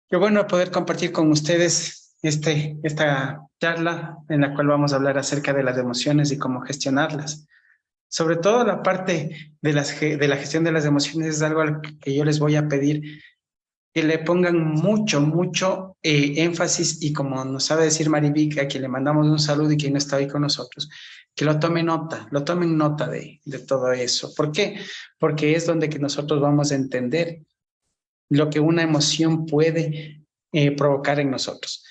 Qué bueno poder compartir con ustedes esta charla en la cual vamos a hablar acerca de las emociones y cómo gestionarlas. Sobre todo la parte de la gestión de las emociones es algo al que yo les voy a pedir que le pongan mucho énfasis y como nos sabe decir Marivic, a quien le mandamos un saludo y quien no está hoy con nosotros, que lo tomen nota de todo eso. ¿Por qué? Porque es donde que nosotros vamos a entender lo que una emoción puede provocar en nosotros.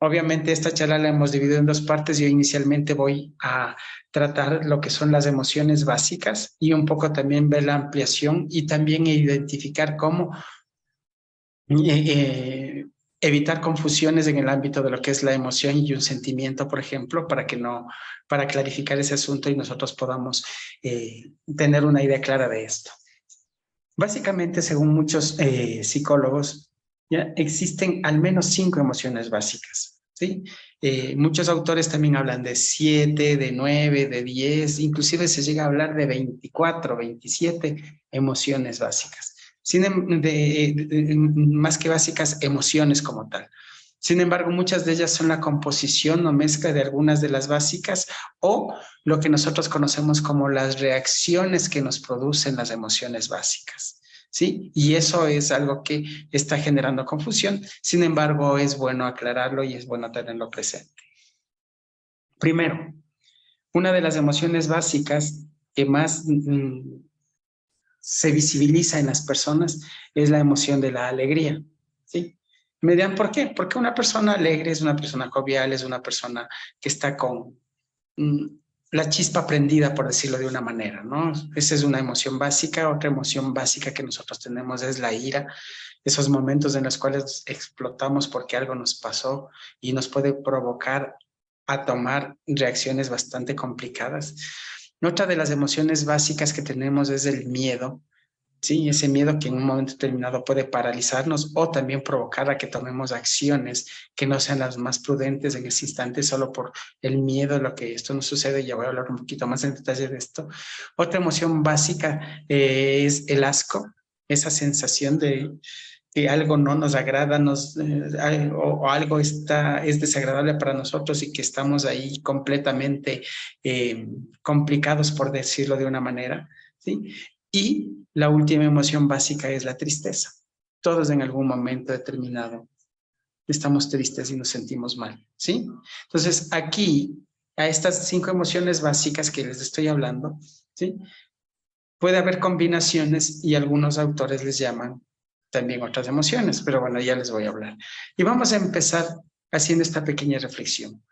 Obviamente esta charla la hemos dividido en dos partes. Yo inicialmente voy a tratar lo que son las emociones básicas y un poco también ver la ampliación y también identificar cómo evitar confusiones en el ámbito de lo que es la emoción y un sentimiento, por ejemplo, para clarificar ese asunto y nosotros podamos tener una idea clara de esto. Básicamente, según muchos psicólogos, ya existen al menos 5 emociones básicas, ¿sí? Muchos autores también hablan de 7, de 9, de 10, inclusive se llega a hablar de 24, 27 emociones básicas. Más que básicas, emociones como tal. Sin embargo, muchas de ellas son la composición o mezcla de algunas de las básicas o lo que nosotros conocemos como las reacciones que nos producen las emociones básicas, ¿sí? Y eso es algo que está generando confusión. Sin embargo, es bueno aclararlo y es bueno tenerlo presente. Primero, una de las emociones básicas que más se visibiliza en las personas es la emoción de la alegría, ¿sí? Me dirán, ¿por qué? Porque una persona alegre es una persona jovial, es una persona que está con la chispa prendida, por decirlo de una manera, ¿no? Esa es una emoción básica. Otra emoción básica que nosotros tenemos es la ira, esos momentos en los cuales explotamos porque algo nos pasó y nos puede provocar a tomar reacciones bastante complicadas. Otra de las emociones básicas que tenemos es el miedo. Sí, ese miedo que en un momento determinado puede paralizarnos o también provocar a que tomemos acciones que no sean las más prudentes en ese instante solo por el miedo a lo que esto nos sucede. Ya voy a hablar un poquito más en detalle de esto. Otra emoción básica es el asco, esa sensación de que algo no nos agrada o algo es desagradable para nosotros y que estamos ahí completamente complicados, por decirlo de una manera, ¿sí? Y la última emoción básica es la tristeza. Todos en algún momento determinado estamos tristes y nos sentimos mal, ¿sí? Entonces, aquí, a estas 5 emociones básicas que les estoy hablando, ¿sí? Puede haber combinaciones y algunos autores les llaman también otras emociones, pero bueno, ya les voy a hablar. Y vamos a empezar haciendo esta pequeña reflexión.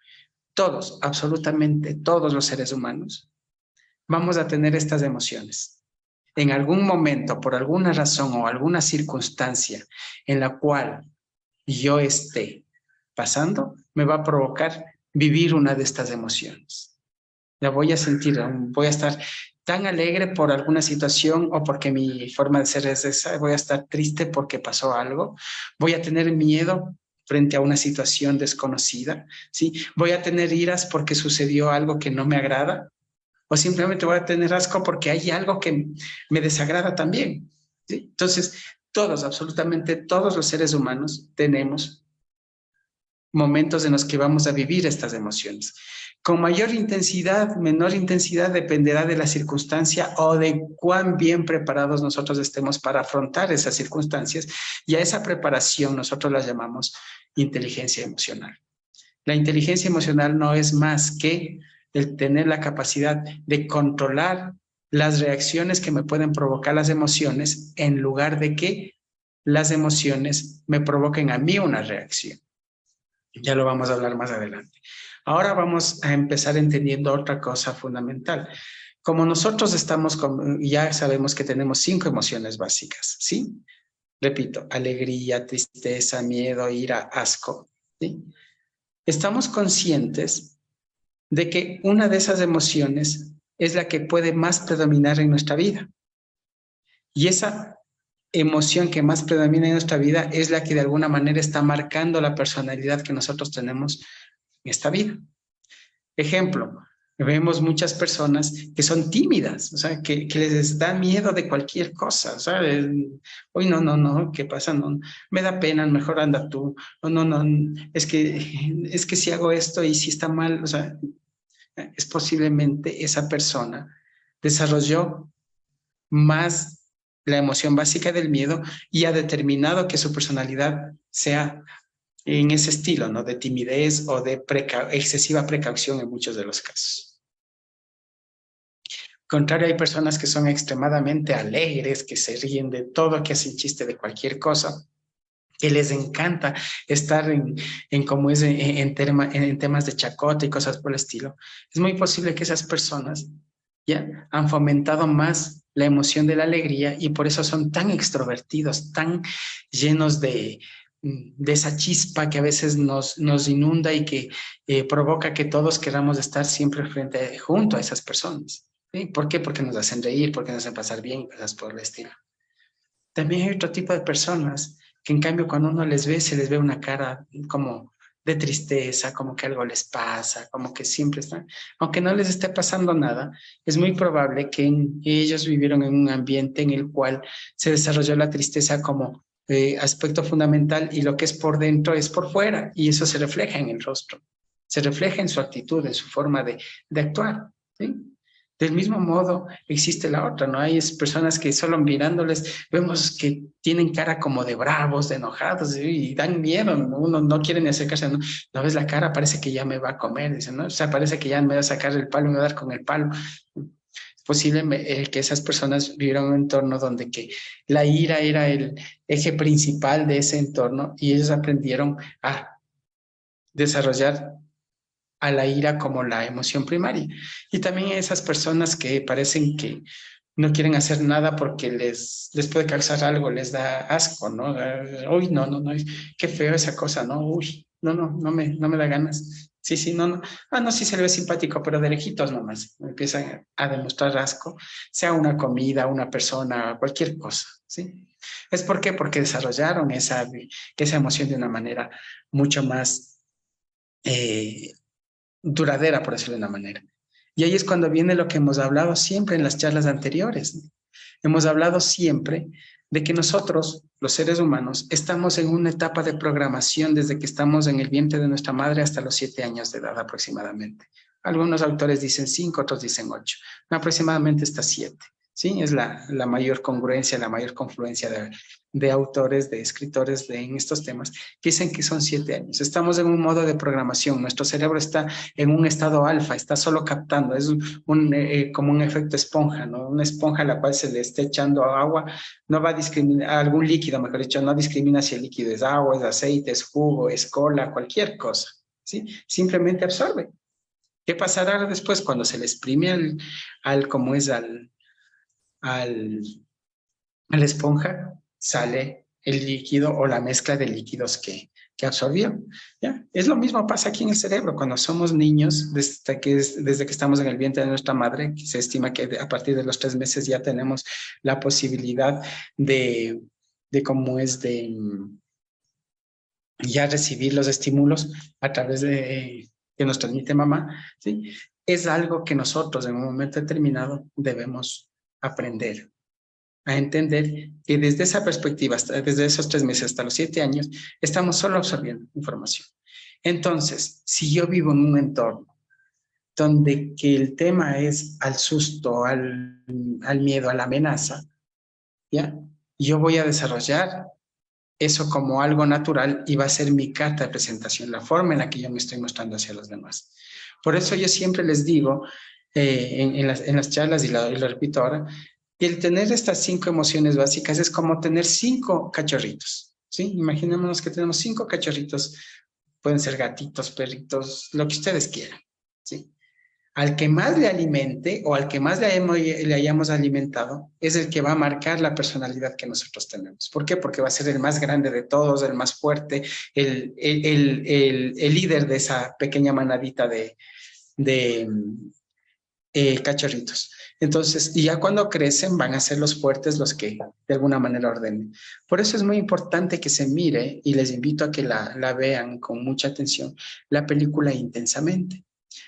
Todos, absolutamente todos los seres humanos, vamos a tener estas emociones. En algún momento, por alguna razón o alguna circunstancia en la cual yo esté pasando, me va a provocar vivir una de estas emociones. La voy a sentir, voy a estar tan alegre por alguna situación o porque mi forma de ser es esa, voy a estar triste porque pasó algo, voy a tener miedo frente a una situación desconocida, ¿sí? Voy a tener iras porque sucedió algo que no me agrada, o simplemente voy a tener asco porque hay algo que me desagrada también, ¿sí? Entonces, todos, absolutamente todos los seres humanos tenemos momentos en los que vamos a vivir estas emociones. Con mayor intensidad, menor intensidad, dependerá de la circunstancia o de cuán bien preparados nosotros estemos para afrontar esas circunstancias, y a esa preparación nosotros la llamamos inteligencia emocional. La inteligencia emocional no es más que el tener la capacidad de controlar las reacciones que me pueden provocar las emociones en lugar de que las emociones me provoquen a mí una reacción. Ya lo vamos a hablar más adelante. Ahora vamos a empezar entendiendo otra cosa fundamental. Como nosotros ya sabemos que tenemos 5 emociones básicas, ¿sí? Repito, alegría, tristeza, miedo, ira, asco, ¿sí? Estamos conscientes de que una de esas emociones es la que puede más predominar en nuestra vida. Y esa emoción que más predomina en nuestra vida es la que de alguna manera está marcando la personalidad que nosotros tenemos en esta vida. Ejemplo, Vemos muchas personas que son tímidas, o sea, que les da miedo de cualquier cosa, o sea, hoy no, no, no, ¿qué pasa? No, me da pena, mejor anda tú, o no, no, es que si hago esto y si está mal, o sea, es posiblemente esa persona desarrolló más la emoción básica del miedo y ha determinado que su personalidad sea en ese estilo, ¿no? De timidez o de excesiva precaución en muchos de los casos. Al contrario, hay personas que son extremadamente alegres, que se ríen de todo, que hacen chiste de cualquier cosa, que les encanta estar en como es en temas de chacota y cosas por el estilo. Es muy posible que esas personas ya han fomentado más la emoción de la alegría y por eso son tan extrovertidos, tan llenos de esa chispa que a veces nos inunda y que provoca que todos queramos estar siempre junto a esas personas. ¿Sí? ¿Por qué? Porque nos hacen reír, porque nos hacen pasar bien, cosas por el estilo. También hay otro tipo de personas que en cambio cuando uno les ve, se les ve una cara como de tristeza, como que algo les pasa, como que siempre están, aunque no les esté pasando nada, es muy probable que ellos vivieron en un ambiente en el cual se desarrolló la tristeza como aspecto fundamental y lo que es por dentro es por fuera y eso se refleja en el rostro, se refleja en su actitud, en su forma de actuar, ¿sí? Del mismo modo existe la otra, ¿no? Hay personas que solo mirándoles vemos que tienen cara como de bravos, de enojados y dan miedo, ¿no? Uno no quiere ni acercarse, ¿no? No ves la cara, parece que ya me va a comer, dicen, ¿no? O sea, parece que ya me va a sacar el palo, me va a dar con el palo. Es posible que esas personas vivieran en un entorno donde que la ira era el eje principal de ese entorno y ellos aprendieron a desarrollar a la ira como la emoción primaria. Y también esas personas que parecen que no quieren hacer nada porque les puede causar algo, les da asco, ¿no? Uy, no, no, no, qué feo esa cosa, ¿no? Uy, no, no, no me da ganas. Sí, sí, no, no. Ah, no, sí se le ve simpático, pero de lejitos nomás. Empiezan a demostrar asco, sea una comida, una persona, cualquier cosa, ¿sí? ¿Es por qué? Porque desarrollaron esa emoción de una manera mucho más duradera, por decirlo de una manera. Y ahí es cuando viene lo que hemos hablado siempre en las charlas anteriores, ¿no? Hemos hablado siempre de que nosotros, los seres humanos, estamos en una etapa de programación desde que estamos en el vientre de nuestra madre hasta los 7 años de edad aproximadamente. Algunos autores dicen 5, otros dicen 8. Aproximadamente está 7. ¿Sí? Es la mayor congruencia, la mayor confluencia de autores, de escritores en estos temas, que dicen que son 7 años. Estamos en un modo de programación. Nuestro cerebro está en un estado alfa, está solo captando. Es como un efecto esponja, ¿no? Una esponja a la cual se le esté echando agua, no va a discriminar, algún líquido, mejor dicho, no discrimina si el líquido es agua, es aceite, es jugo, es cola, cualquier cosa. ¿Sí? Simplemente absorbe. ¿Qué pasará después cuando se le exprime como es al, a la esponja? Sale el líquido o la mezcla de líquidos que absorbió. ¿Ya? Es lo mismo pasa aquí en el cerebro. Cuando somos niños, desde que estamos en el vientre de nuestra madre, se estima que a partir de los 3 meses ya tenemos la posibilidad de cómo es de ya recibir los estímulos a través de que nos transmite mamá, ¿sí? Es algo que nosotros en un momento determinado debemos aprender a entender que desde esa perspectiva, desde esos 3 meses hasta los 7 años, estamos solo absorbiendo información. Entonces, si yo vivo en un entorno donde que el tema es al susto, al miedo, a la amenaza, ¿ya? Yo voy a desarrollar eso como algo natural y va a ser mi carta de presentación, la forma en la que yo me estoy mostrando hacia los demás. Por eso yo siempre les digo en las charlas, y lo repito ahora, que el tener estas 5 emociones básicas es como tener 5 cachorritos, ¿sí? Imaginémonos que tenemos 5 cachorritos, pueden ser gatitos, perritos, lo que ustedes quieran, ¿sí? Al que más le alimente o al que más le hayamos alimentado es el que va a marcar la personalidad que nosotros tenemos. ¿Por qué? Porque va a ser el más grande de todos, el más fuerte, el líder de esa pequeña manadita de cachorritos. Entonces, y ya cuando crecen van a ser los fuertes los que de alguna manera ordenen. Por eso es muy importante que se mire, y les invito a que la vean con mucha atención, la película Intensamente.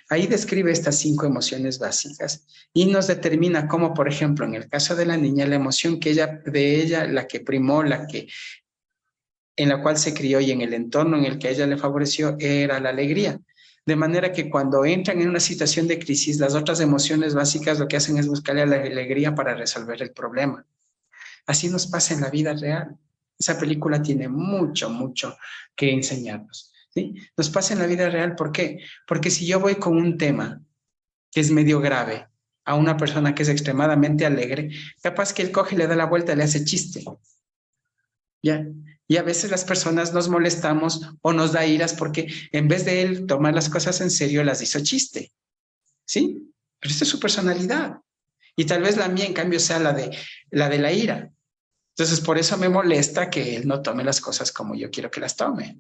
Ahí describe estas 5 emociones básicas y nos determina cómo, por ejemplo, en el caso de la niña, la emoción de ella, la que primó, en la cual se crió y en el entorno en el que a ella le favoreció, era la alegría. De manera que cuando entran en una situación de crisis, las otras emociones básicas lo que hacen es buscarle a la alegría para resolver el problema. Así nos pasa en la vida real. Esa película tiene mucho, mucho que enseñarnos, ¿sí? Nos pasa en la vida real, ¿por qué? Porque si yo voy con un tema que es medio grave a una persona que es extremadamente alegre, capaz que él coge, le da la vuelta, le hace chiste, ¿ya? Y a veces las personas nos molestamos o nos da iras porque en vez de él tomar las cosas en serio, las hizo chiste, ¿sí? Pero esta es su personalidad. Y tal vez la mía, en cambio, sea la de la ira. Entonces, por eso me molesta que él no tome las cosas como yo quiero que las tome,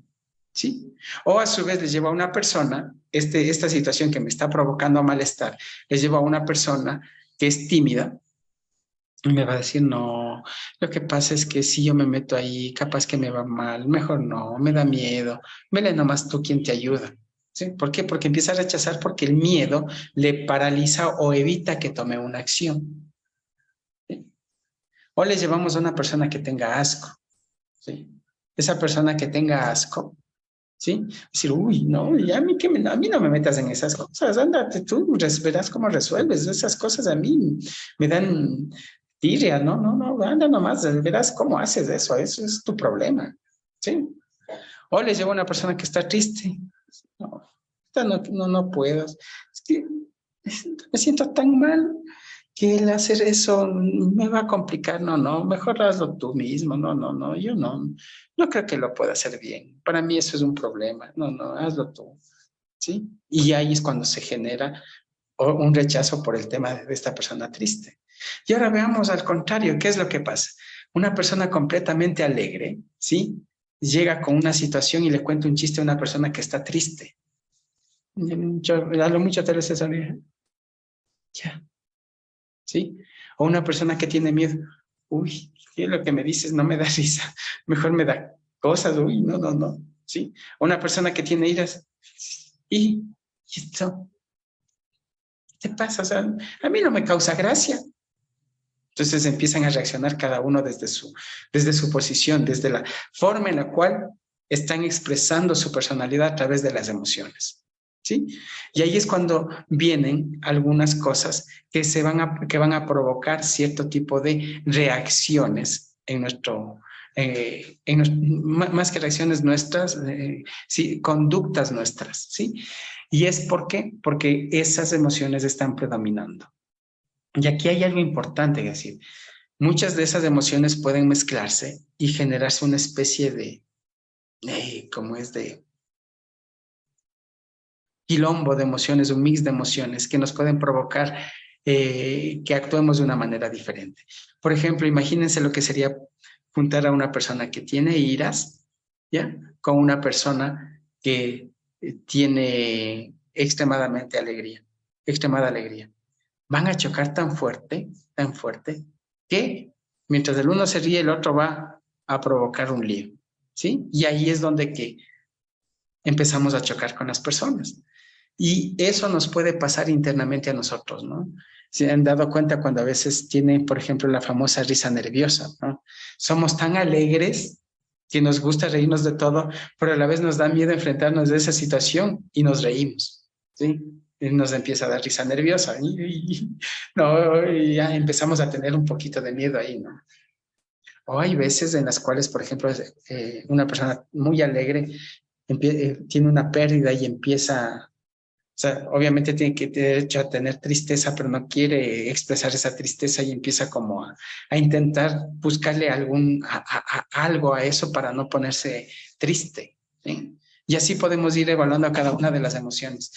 ¿sí? O a su vez le llevo a una persona, esta situación que me está provocando malestar, le llevo a una persona que es tímida y me va a decir, no, lo que pasa es que si yo me meto ahí, capaz que me va mal, mejor no, me da miedo, vele nomás tú quien te ayuda. ¿Sí? ¿Por qué? Porque empieza a rechazar porque el miedo le paraliza o evita que tome una acción. ¿Sí? O le llevamos a una persona que tenga asco, ¿sí? Esa persona que tenga asco, ¿sí? Decir, uy, no, y a mí, a mí no me metas en esas cosas, ándate tú, verás cómo resuelves. Esas cosas a mí me dan tirria, no, no, no, anda nomás, verás cómo haces eso es tu problema, ¿sí? O le llevo a una persona que está triste, no, no, no, no puedo, es que me siento tan mal que el hacer eso me va a complicar, no, no, mejor hazlo tú mismo, no, no, no, yo no creo que lo pueda hacer bien, para mí eso es un problema, no, no, hazlo tú, ¿sí? Y ahí es cuando se genera un rechazo por el tema de esta persona triste. Y ahora veamos al contrario, ¿qué es lo que pasa? Una persona completamente alegre, ¿sí? Llega con una situación y le cuenta un chiste a una persona que está triste. Yo hablo mucho de veces, ya, ¿sí? O una persona que tiene miedo. Uy, ¿qué lo que me dices? No me da risa. Mejor me da cosas. Uy, no, no, no. ¿Sí? O una persona que tiene iras. ¿Y esto? ¿Qué te pasa? O sea, a mí no me causa gracia. Entonces empiezan a reaccionar cada uno desde su posición, desde la forma en la cual están expresando su personalidad a través de las emociones. ¿Sí? Y ahí es cuando vienen algunas cosas que van a provocar cierto tipo de reacciones más que reacciones nuestras, sí, conductas nuestras, ¿sí? ¿Y es por qué? Porque esas emociones están predominando. Y aquí hay algo importante que decir. Muchas de esas emociones pueden mezclarse y generarse una especie como es de quilombo de emociones, un mix de emociones que nos pueden provocar que actuemos de una manera diferente. Por ejemplo, imagínense lo que sería juntar a una persona que tiene iras, ¿ya? Con una persona que tiene extremada alegría. Van a chocar tan fuerte, que mientras el uno se ríe, el otro va a provocar un lío, ¿sí? Y ahí es donde que empezamos a chocar con las personas. Y eso nos puede pasar internamente a nosotros, ¿no? Se han dado cuenta cuando a veces tienen, por ejemplo, la famosa risa nerviosa, ¿no? Somos tan alegres que nos gusta reírnos de todo, pero a la vez nos da miedo enfrentarnos de esa situación y nos reímos, ¿sí? Y nos empieza a dar risa nerviosa no, y ya empezamos a tener un poquito de miedo ahí, ¿no? O hay veces en las cuales, por ejemplo, una persona muy alegre tiene una pérdida y empieza, o sea, obviamente tiene que tener derecho a tener tristeza, pero no quiere expresar esa tristeza y empieza como a intentar buscarle algo a eso para no ponerse triste, ¿sí? Y así podemos ir evaluando a cada una de las emociones.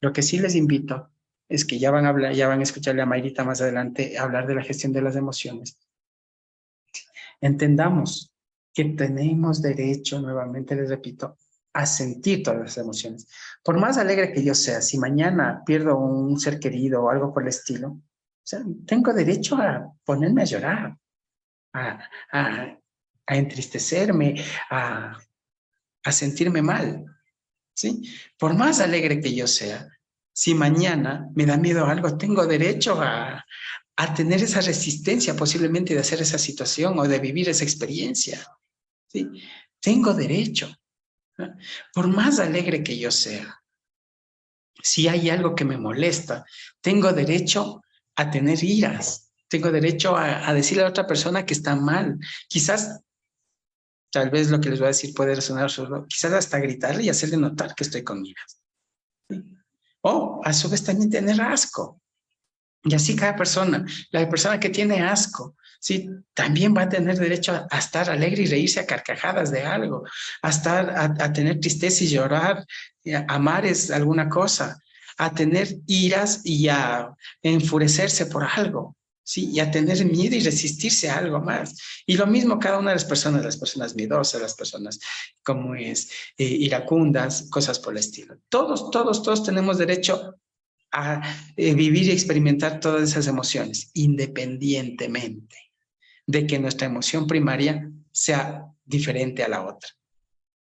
Lo que sí les invito es que ya van a escucharle a Mayrita más adelante hablar de la gestión de las emociones. Entendamos que tenemos derecho, nuevamente les repito, a sentir todas las emociones. Por más alegre que yo sea, si mañana pierdo un ser querido o algo por el estilo, o sea, tengo derecho a ponerme a llorar, a, a, a entristecerme, a sentirme mal, ¿sí? Por más alegre que yo sea, Si mañana me da miedo algo, tengo derecho a tener esa resistencia posiblemente de hacer esa situación o de vivir esa experiencia. ¿Sí? Tengo derecho. ¿No? Por más alegre que yo sea, si hay algo que me molesta, tengo derecho a tener iras. Tengo derecho a decirle a otra persona que está mal. Quizás, tal vez lo que les voy a decir puede resonar solo, quizás hasta gritarle y hacerle notar que estoy con iras. ¿Sí? O a su vez también tener asco. Y así cada persona, la persona que tiene asco, ¿sí? También va a tener derecho a estar alegre y reírse a carcajadas de algo, a tener tristeza y llorar, y a amar es alguna cosa, a tener iras y a enfurecerse por algo, ¿sí? Y a tener miedo y resistirse a algo más. Y lo mismo cada una de las personas miedosas, las personas como es iracundas, cosas por el estilo. Todos tenemos derecho a vivir y experimentar todas esas emociones, independientemente de que nuestra emoción primaria sea diferente a la otra.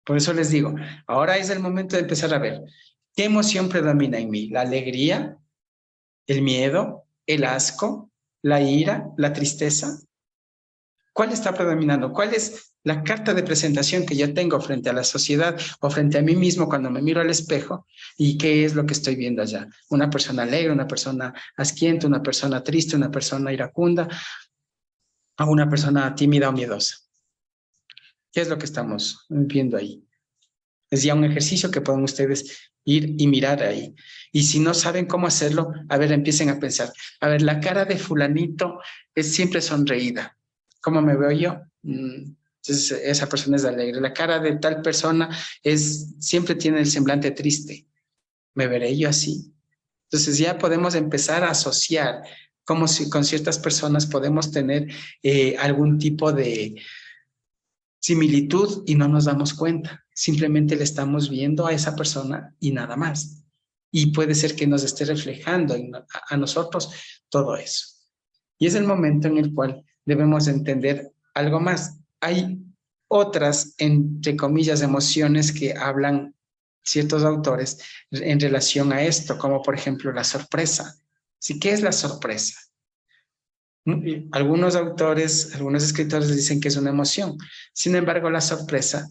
Por eso les digo, ahora es el momento de empezar a ver qué emoción predomina en mí, la alegría, el miedo, el asco, la ira, la tristeza. ¿Cuál está predominando? ¿Cuál es la carta de presentación que yo tengo frente a la sociedad o frente a mí mismo cuando me miro al espejo? ¿Y qué es lo que estoy viendo allá? ¿Una persona alegre, una persona asquienta, una persona triste, una persona iracunda o una persona tímida o miedosa? ¿Qué es lo que estamos viendo ahí? Es ya un ejercicio que pueden ustedes ir y mirar ahí. Y si no saben cómo hacerlo, a ver, empiecen a pensar. A ver, la cara de fulanito es siempre sonreída. ¿Cómo me veo yo? Entonces, esa persona es alegre. La cara de tal persona siempre tiene el semblante triste. ¿Me veré yo así? Entonces ya podemos empezar a asociar como si con ciertas personas podemos tener algún tipo de similitud y no nos damos cuenta. Simplemente le estamos viendo a esa persona y nada más. Y puede ser que nos esté reflejando a nosotros todo eso. Y es el momento en el cual debemos entender algo más. Hay otras, entre comillas, emociones que hablan ciertos autores en relación a esto, como por ejemplo la sorpresa. ¿Sí? ¿Qué es la sorpresa? Algunos autores, algunos escritores dicen que es una emoción. Sin embargo, la sorpresa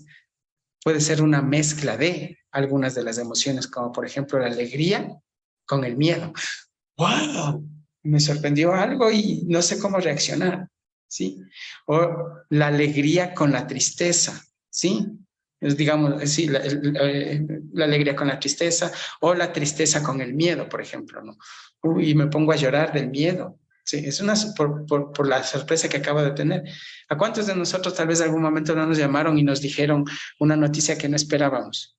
puede ser una mezcla de algunas de las emociones, como por ejemplo la alegría con el miedo. ¡Wow! Me sorprendió algo y no sé cómo reaccionar, ¿sí? O la alegría con la tristeza, ¿sí? Digamos, sí, la alegría con la tristeza o la tristeza con el miedo, por ejemplo, ¿no? Uy, me pongo a llorar del miedo. Sí, es por la sorpresa que acabo de tener. ¿A cuántos de nosotros tal vez en algún momento no nos llamaron y nos dijeron una noticia que no esperábamos?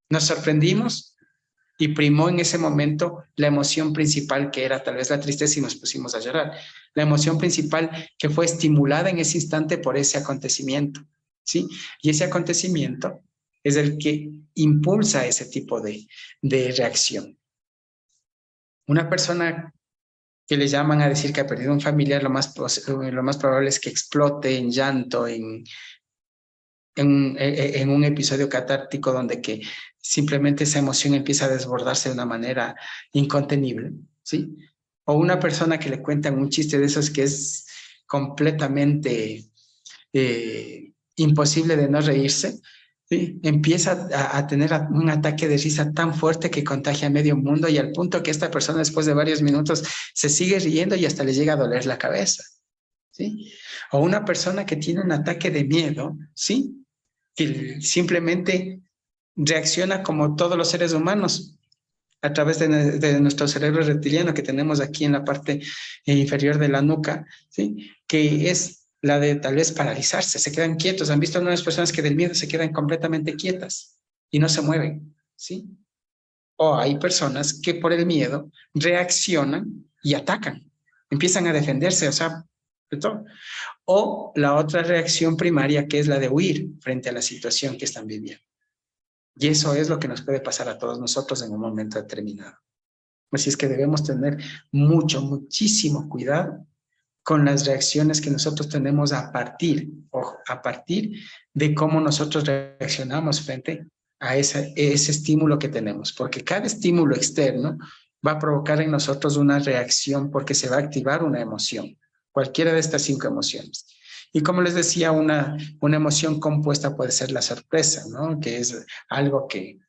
Nos sorprendimos y primó en ese momento la emoción principal que era tal vez la tristeza y nos pusimos a llorar. La emoción principal que fue estimulada en ese instante por ese acontecimiento, ¿sí? Y ese acontecimiento es el que impulsa ese tipo de reacción. Una persona que le llaman a decir que ha perdido un familiar, lo más probable es que explote en llanto, en un episodio catártico donde que simplemente esa emoción empieza a desbordarse de una manera incontenible, ¿sí? O una persona que le cuentan un chiste de esos que es completamente imposible de no reírse, ¿sí? Empieza a tener un ataque de risa tan fuerte que contagia a medio mundo y al punto que esta persona después de varios minutos se sigue riendo y hasta le llega a doler la cabeza, ¿sí? O una persona que tiene un ataque de miedo, ¿sí? Que simplemente reacciona como todos los seres humanos a través de nuestro cerebro reptiliano que tenemos aquí en la parte inferior de la nuca, ¿sí? Que es la de tal vez paralizarse, se quedan quietos. ¿Han visto algunas personas que del miedo se quedan completamente quietas y no se mueven? ¿Sí? O hay personas que por el miedo reaccionan y atacan, empiezan a defenderse, o sea, de todo. O la otra reacción primaria, que es la de huir frente a la situación que están viviendo. Y eso es lo que nos puede pasar a todos nosotros en un momento determinado. Así es que debemos tener muchísimo cuidado con las reacciones que nosotros tenemos a partir de cómo nosotros reaccionamos frente a ese estímulo que tenemos, porque cada estímulo externo va a provocar en nosotros una reacción porque se va a activar una emoción, cualquiera de estas 5 emociones. Y como les decía, una emoción compuesta puede ser la sorpresa, ¿no? Que es algo que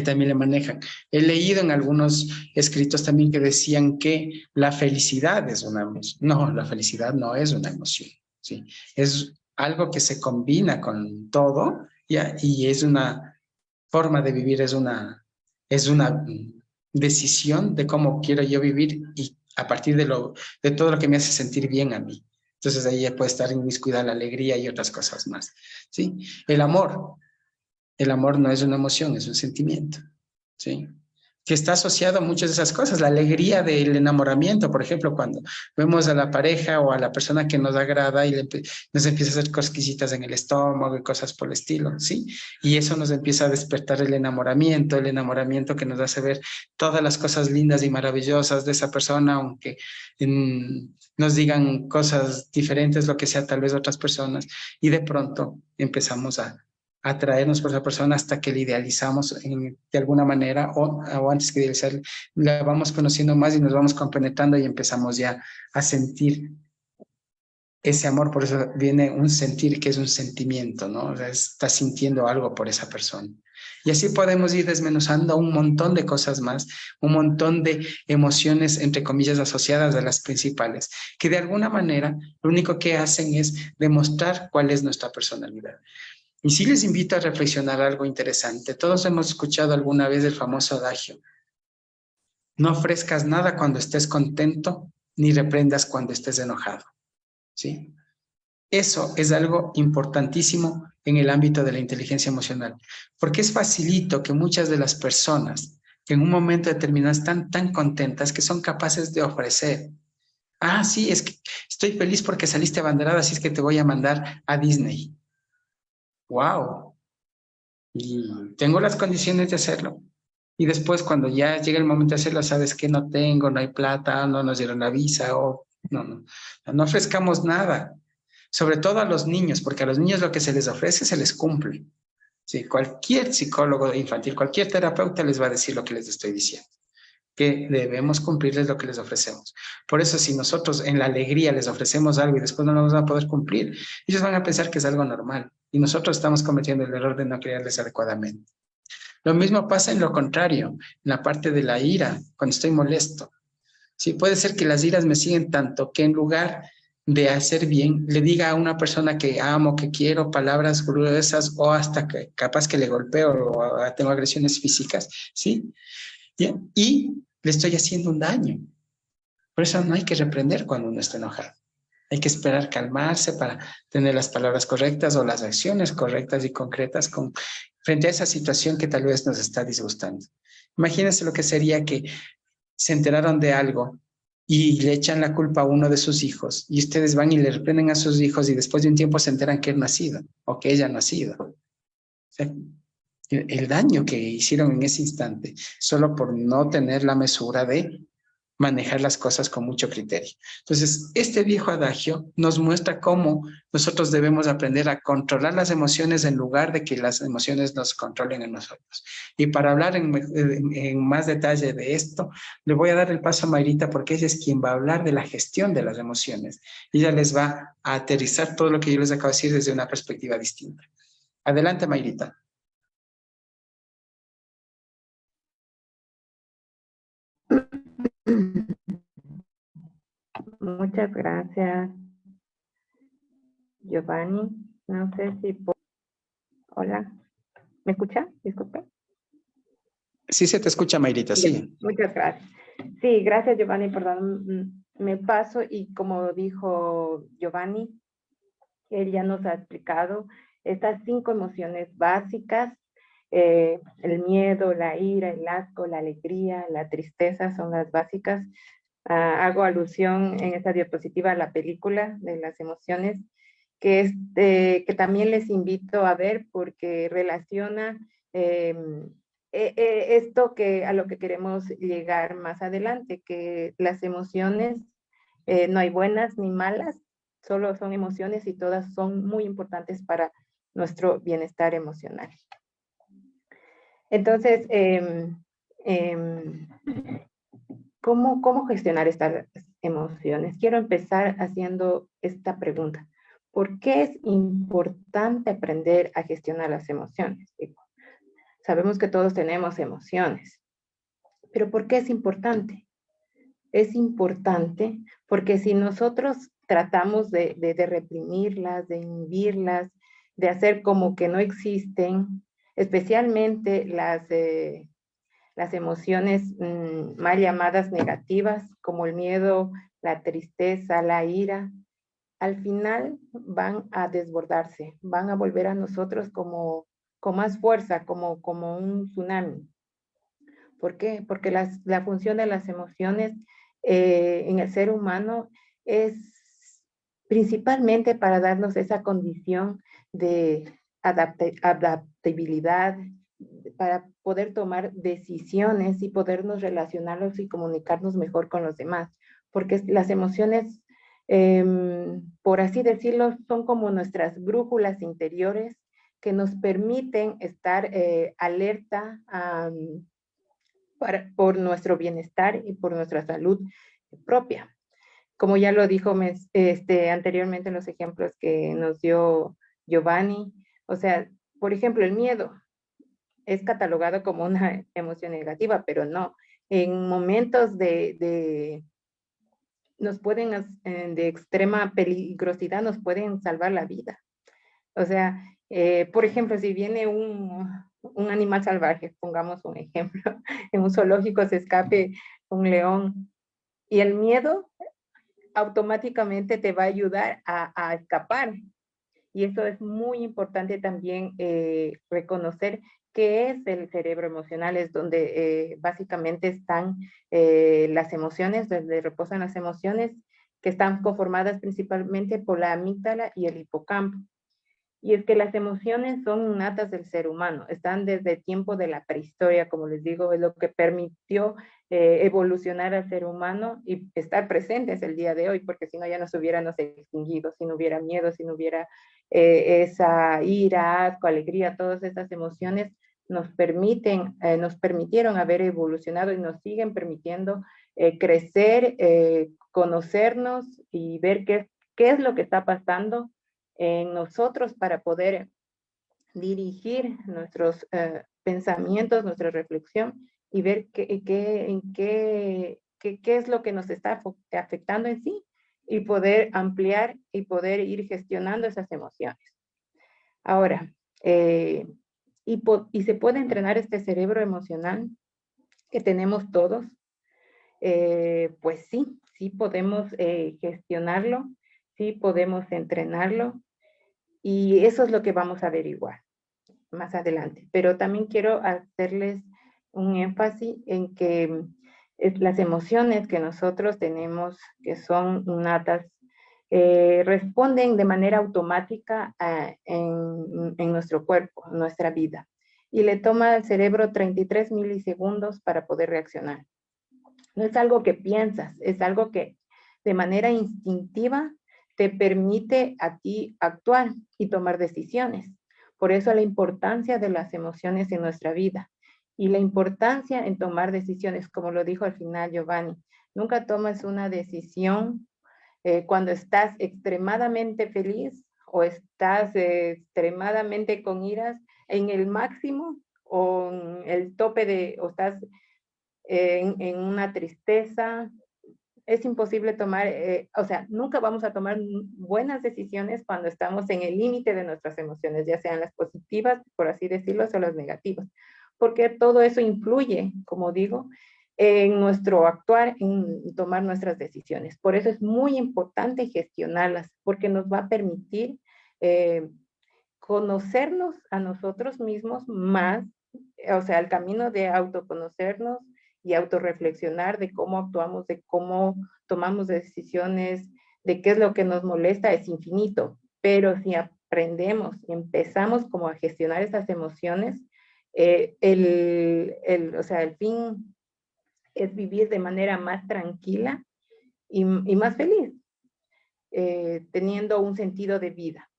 también le manejan. He leído en algunos escritos también que decían que la felicidad es una emoción. No, la felicidad no es una emoción, ¿sí? Es algo que se combina con todo, ¿ya? Y es una forma de vivir, es una decisión de cómo quiero yo vivir y a partir de todo lo que me hace sentir bien a mí. Entonces ahí puede estar inmiscuida la alegría y otras cosas más, ¿sí? El amor no es una emoción, es un sentimiento, ¿sí? Que está asociado a muchas de esas cosas. La alegría del enamoramiento, por ejemplo, cuando vemos a la pareja o a la persona que nos agrada y nos empieza a hacer cosquillitas en el estómago y cosas por el estilo, ¿sí? Y eso nos empieza a despertar el enamoramiento que nos hace ver todas las cosas lindas y maravillosas de esa persona, aunque nos digan cosas diferentes, lo que sea, tal vez otras personas, y de pronto empezamos a atraernos por esa persona hasta que la idealizamos de alguna manera o antes que idealizar, la vamos conociendo más y nos vamos compenetrando y empezamos ya a sentir ese amor. Por eso viene un sentir que es un sentimiento, ¿no? O sea, estás sintiendo algo por esa persona. Y así podemos ir desmenuzando un montón de cosas más, un montón de emociones, entre comillas, asociadas a las principales, que de alguna manera lo único que hacen es demostrar cuál es nuestra personalidad. Y sí les invito a reflexionar algo interesante. Todos hemos escuchado alguna vez el famoso adagio: no ofrezcas nada cuando estés contento, ni reprendas cuando estés enojado, ¿sí? Eso es algo importantísimo en el ámbito de la inteligencia emocional, porque es facilito que muchas de las personas que en un momento determinado están tan contentas que son capaces de ofrecer. Ah, sí, es que estoy feliz porque saliste abanderada, así es que te voy a mandar a Disney. ¡Wow! Y tengo las condiciones de hacerlo. Y después, cuando ya llega el momento de hacerlo, sabes que no tengo, no hay plata, no nos dieron la visa, o no ofrezcamos nada. Sobre todo a los niños, porque a los niños lo que se les ofrece se les cumple. Sí, cualquier psicólogo infantil, cualquier terapeuta les va a decir lo que les estoy diciendo, que debemos cumplirles lo que les ofrecemos. Por eso, si nosotros en la alegría les ofrecemos algo y después no lo vamos a poder cumplir, ellos van a pensar que es algo normal y nosotros estamos cometiendo el error de no crearles adecuadamente. Lo mismo pasa en lo contrario, en la parte de la ira, cuando estoy molesto. Sí, puede ser que las iras me siguen tanto que en lugar de hacer bien, le diga a una persona que amo, que quiero, palabras gruesas o hasta que capaz que le golpeo o tengo agresiones físicas, ¿sí? Bien, y le estoy haciendo un daño. Por eso no hay que reprender cuando uno está enojado. Hay que esperar calmarse para tener las palabras correctas o las acciones correctas y concretas frente a esa situación que tal vez nos está disgustando. Imagínense lo que sería que se enteraron de algo y le echan la culpa a uno de sus hijos y ustedes van y le reprenden a sus hijos y después de un tiempo se enteran que él nacido o que ella ha nacido. O sea, el daño que hicieron en ese instante solo por no tener la mesura de manejar las cosas con mucho criterio. Entonces, este viejo adagio nos muestra cómo nosotros debemos aprender a controlar las emociones en lugar de que las emociones nos controlen a nosotros. Y para hablar en más detalle de esto, le voy a dar el paso a Mayrita porque ella es quien va a hablar de la gestión de las emociones. Ella les va a aterrizar todo lo que yo les acabo de decir desde una perspectiva distinta. Adelante, Mayrita. Muchas gracias, Giovanni. No sé si... Hola, ¿me escucha? Disculpe. Sí se te escucha, Mayrita, sí. Muchas gracias. Sí, gracias, Giovanni, por darme paso. Y como dijo Giovanni, él ya nos ha explicado estas 5 emociones básicas. El miedo, la ira, el asco, la alegría, la tristeza son las básicas. Hago alusión en esta diapositiva a la película de las emociones, que también les invito a ver porque relaciona esto a lo que queremos llegar más adelante, que las emociones no hay buenas ni malas, solo son emociones y todas son muy importantes para nuestro bienestar emocional. Entonces, ¿cómo gestionar estas emociones? Quiero empezar haciendo esta pregunta. ¿Por qué es importante aprender a gestionar las emociones? Sabemos que todos tenemos emociones, pero ¿por qué es importante? Es importante porque si nosotros tratamos de reprimirlas, de inhibirlas, de hacer como que no existen, especialmente las emociones mal llamadas negativas, como el miedo, la tristeza, la ira, al final van a desbordarse, van a volver a nosotros como con más fuerza, como un tsunami. ¿Por qué? Porque la función de las emociones en el ser humano es principalmente para darnos esa condición de adaptabilidad, para poder tomar decisiones y podernos relacionarnos y comunicarnos mejor con los demás. Porque las emociones, por así decirlo, son como nuestras brújulas interiores que nos permiten estar alerta por nuestro bienestar y por nuestra salud propia. Como ya lo dijo anteriormente en los ejemplos que nos dio Giovanni, o sea, por ejemplo, el miedo es catalogado como una emoción negativa, pero no. En momentos de extrema peligrosidad nos pueden salvar la vida. O sea, por ejemplo, si viene un animal salvaje, pongamos un ejemplo, en un zoológico se escape un león y el miedo automáticamente te va a ayudar a escapar. Y eso es muy importante también reconocer qué es el cerebro emocional, es donde básicamente están las emociones, donde reposan las emociones que están conformadas principalmente por la amígdala y el hipocampo. Y es que las emociones son natas del ser humano, están desde el tiempo de la prehistoria, como les digo, es lo que permitió evolucionar al ser humano y estar presentes el día de hoy, porque si no ya nos hubiéramos extinguido, si no hubiera miedo, si no hubiera esa ira, asco, alegría, todas esas emociones nos permitieron haber evolucionado y nos siguen permitiendo crecer, conocernos y ver qué es lo que está pasando en nosotros para poder dirigir nuestros pensamientos, nuestra reflexión y ver qué es lo que nos está afectando en sí y poder ampliar y poder ir gestionando esas emociones. Ahora, y se puede entrenar este cerebro emocional que tenemos todos, pues sí podemos gestionarlo, sí podemos entrenarlo. Y eso es lo que vamos a averiguar más adelante. Pero también quiero hacerles un énfasis en que las emociones que nosotros tenemos, que son natas, responden de manera automática en nuestro cuerpo, en nuestra vida. Y le toma al cerebro 33 milisegundos para poder reaccionar. No es algo que piensas, es algo que de manera instintiva te permite a ti actuar y tomar decisiones. Por eso la importancia de las emociones en nuestra vida y la importancia en tomar decisiones, como lo dijo al final Giovanni. Nunca tomas una decisión cuando estás extremadamente feliz o estás extremadamente con iras en el máximo o en el tope o estás en una tristeza. Es imposible tomar, o sea, nunca vamos a tomar buenas decisiones cuando estamos en el límite de nuestras emociones, ya sean las positivas, por así decirlo, o las negativas, porque todo eso influye, como digo, en nuestro actuar, en tomar nuestras decisiones. Por eso es muy importante gestionarlas, porque nos va a permitir conocernos a nosotros mismos más, o sea, el camino de autoconocernos y autorreflexionar de cómo actuamos, de cómo tomamos decisiones, de qué es lo que nos molesta, es infinito. Pero si aprendemos y empezamos como a gestionar esas emociones, o sea, el fin es vivir de manera más tranquila y más feliz, teniendo un sentido de vida.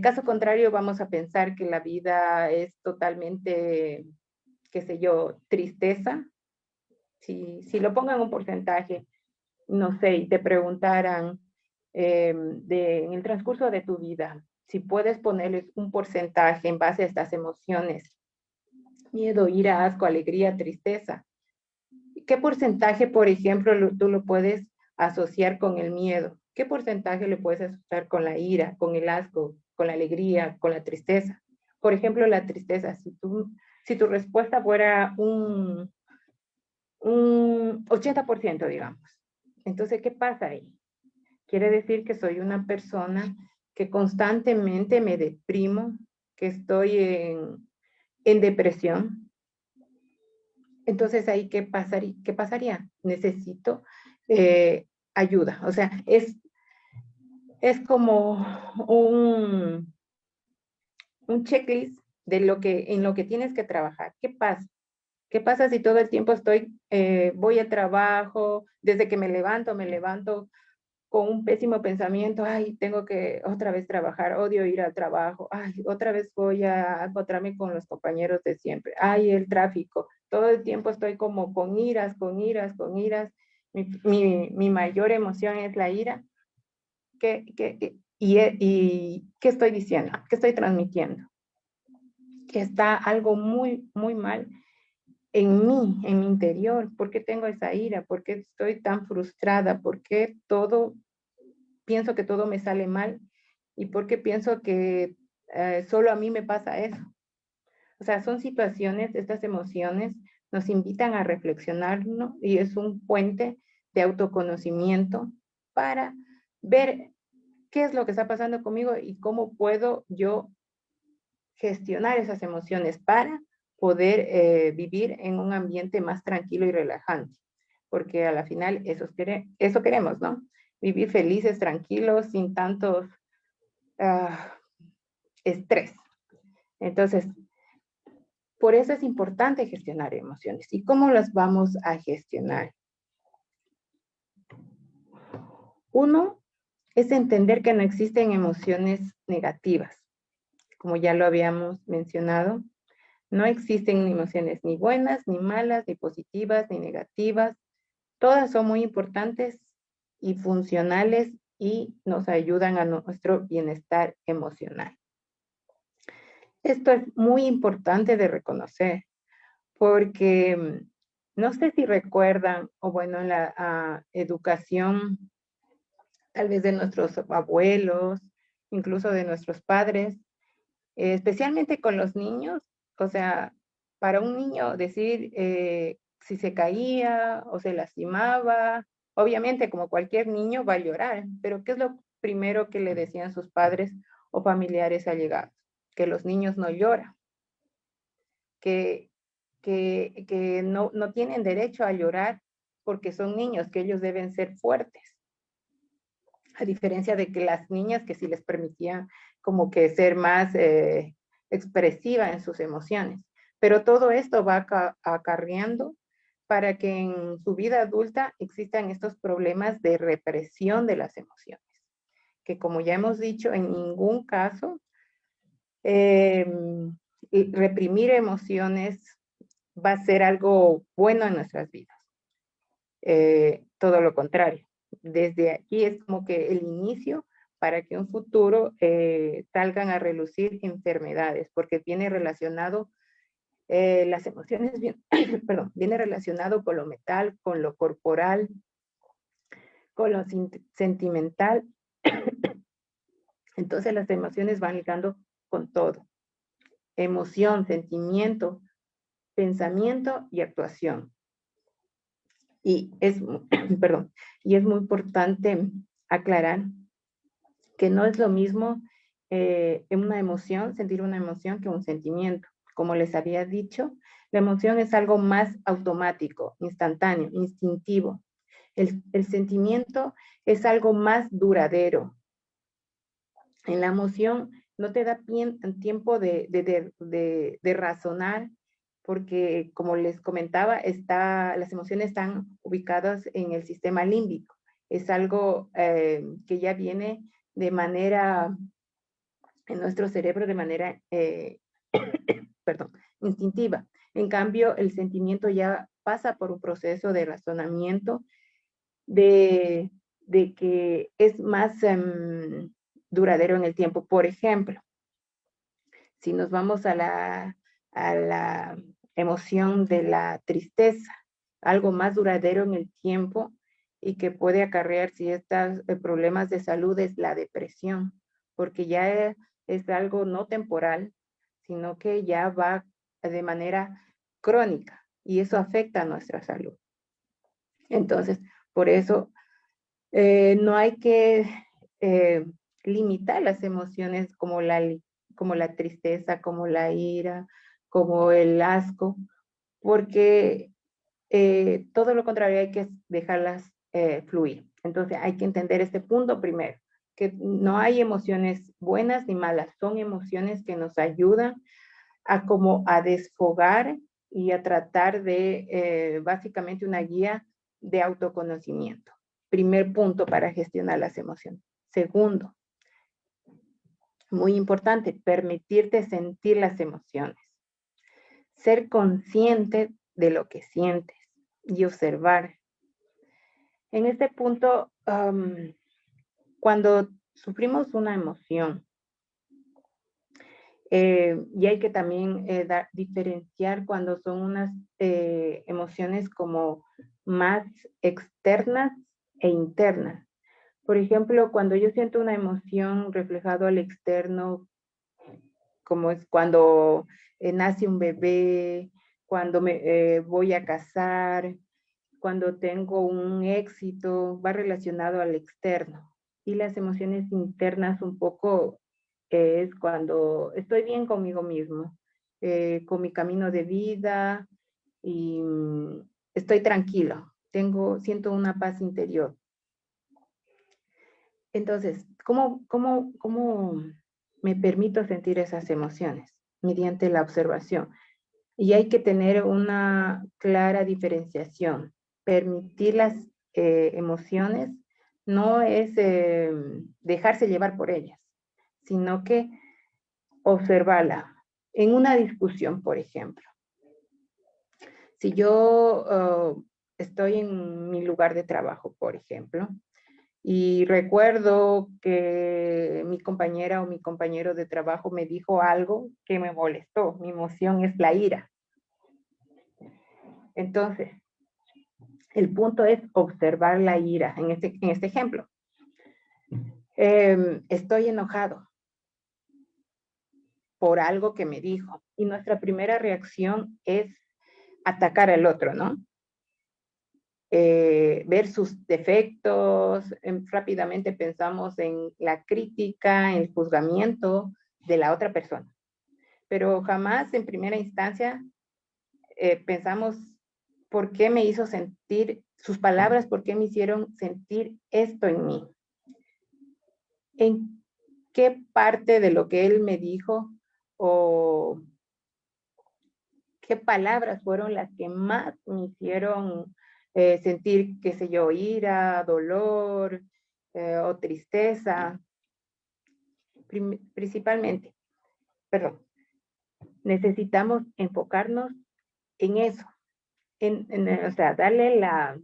Caso contrario, vamos a pensar que la vida es totalmente, qué sé yo, tristeza. Si lo pongan un porcentaje, no sé, y te preguntaran en el transcurso de tu vida, si puedes ponerles un porcentaje en base a estas emociones, miedo, ira, asco, alegría, tristeza. ¿Qué porcentaje, por ejemplo, tú lo puedes asociar con el miedo? ¿Qué porcentaje le puedes asociar con la ira, con el asco, con la alegría, con la tristeza? Por ejemplo, la tristeza, si tu respuesta fuera un 80%, digamos. Entonces, ¿qué pasa ahí? Quiere decir que soy una persona que constantemente me deprimo, que estoy en depresión. Entonces, ahí, ¿qué pasaría? Necesito ayuda. O sea, es como un checklist de en lo que tienes que trabajar. ¿Qué pasa? ¿Qué pasa si todo el tiempo voy al trabajo, desde que me levanto con un pésimo pensamiento? Ay, tengo que otra vez trabajar, odio ir al trabajo, ay, otra vez voy a encontrarme con los compañeros de siempre, ay, el tráfico, todo el tiempo estoy como con iras, con iras, con iras, mi mayor emoción es la ira. ¿Y qué estoy diciendo? ¿Qué estoy transmitiendo? Que está algo muy, muy mal en mi interior. ¿Por qué tengo esa ira? ¿Por qué estoy tan frustrada? ¿Por qué pienso que todo me sale mal? ¿Y por qué pienso que solo a mí me pasa eso? O sea, son situaciones, estas emociones nos invitan a reflexionar, ¿no? Y es un puente de autoconocimiento para ver qué es lo que está pasando conmigo y cómo puedo yo gestionar esas emociones para poder vivir en un ambiente más tranquilo y relajante, porque a la final eso queremos, ¿no? Vivir felices, tranquilos, sin tantos estrés. Entonces, por eso es importante gestionar emociones. ¿Y cómo las vamos a gestionar? Uno es entender que no existen emociones negativas, como ya lo habíamos mencionado. No existen emociones ni buenas, ni malas, ni positivas, ni negativas. Todas son muy importantes y funcionales y nos ayudan a nuestro bienestar emocional. Esto es muy importante de reconocer porque no sé si recuerdan, o bueno, en la educación tal vez de nuestros abuelos, incluso de nuestros padres, especialmente con los niños, o sea, para un niño decir si se caía o se lastimaba, obviamente como cualquier niño va a llorar, pero ¿qué es lo primero que le decían sus padres o familiares allegados? Que los niños no lloran, que, que no tienen derecho a llorar porque son niños, que ellos deben ser fuertes, a diferencia de que las niñas que sí les permitían como que ser más expresiva en sus emociones. Pero todo esto va acarreando para que en su vida adulta existan estos problemas de represión de las emociones, que como ya hemos dicho, en ningún caso reprimir emociones va a ser algo bueno en nuestras vidas. Todo lo contrario. Desde aquí es como que el inicio para que en un futuro salgan a relucir enfermedades, porque viene relacionado, las emociones, perdón, viene relacionado con lo mental, con lo corporal, con lo sentimental. Entonces las emociones van ligando con todo. Emoción, sentimiento, pensamiento y actuación. Y es, perdón, y es muy importante aclarar que no es lo mismo una emoción, sentir una emoción que un sentimiento. Como les había dicho, la emoción es algo más automático, instantáneo, instintivo. El sentimiento es algo más duradero. En la emoción no te da tiempo de razonar, porque como les comentaba, las emociones están ubicadas en el sistema límbico. Es algo que ya viene de manera en nuestro cerebro de manera, perdón, instintiva. En cambio, el sentimiento ya pasa por un proceso de razonamiento de, de que es más duradero en el tiempo. Por ejemplo, si nos vamos a la emoción de la tristeza, algo más duradero en el tiempo y que puede acarrear si estos problemas de salud es la depresión, porque ya es algo no temporal, sino que ya va de manera crónica y eso afecta a nuestra salud. Entonces, por eso no hay que eh, limitar las emociones como la tristeza, como la ira, como el asco, porque todo lo contrario hay que dejarlas fluir. Entonces hay que entender este punto primero, que no hay emociones buenas ni malas, son emociones que nos ayudan a como a desfogar y a tratar de básicamente una guía de autoconocimiento. Primer punto para gestionar las emociones. Segundo, muy importante, permitirte sentir las emociones. Ser consciente de lo que sientes y observar. En este punto, cuando sufrimos una emoción, y hay que también diferenciar cuando son unas emociones como más externas e internas. Por ejemplo, cuando yo siento una emoción reflejado al externo, como es cuando nace un bebé, cuando me voy a casar, cuando tengo un éxito, va relacionado al externo. Y las emociones internas un poco es cuando estoy bien conmigo mismo, con mi camino de vida y estoy tranquilo, siento una paz interior. Entonces, ¿cómo me permito sentir esas emociones? Mediante la observación. Y hay que tener una clara diferenciación. Permitir las emociones no es dejarse llevar por ellas, sino que observarla. En una discusión, por ejemplo, si yo estoy en mi lugar de trabajo, por ejemplo, y recuerdo que mi compañera o mi compañero de trabajo me dijo algo que me molestó, mi emoción es la ira. Entonces, el punto es observar la ira en este ejemplo. Estoy enojado por algo que me dijo y nuestra primera reacción es atacar al otro, ¿no? Ver sus defectos, rápidamente pensamos en la crítica, en el juzgamiento de la otra persona, pero jamás en primera instancia pensamos por qué me hizo sentir sus palabras, por qué me hicieron sentir esto en mí. ¿En qué parte de lo que él me dijo o qué palabras fueron las que más me hicieron sentir, qué sé yo, ira, dolor o tristeza? Principalmente, perdón, necesitamos enfocarnos en eso, o sea, darle la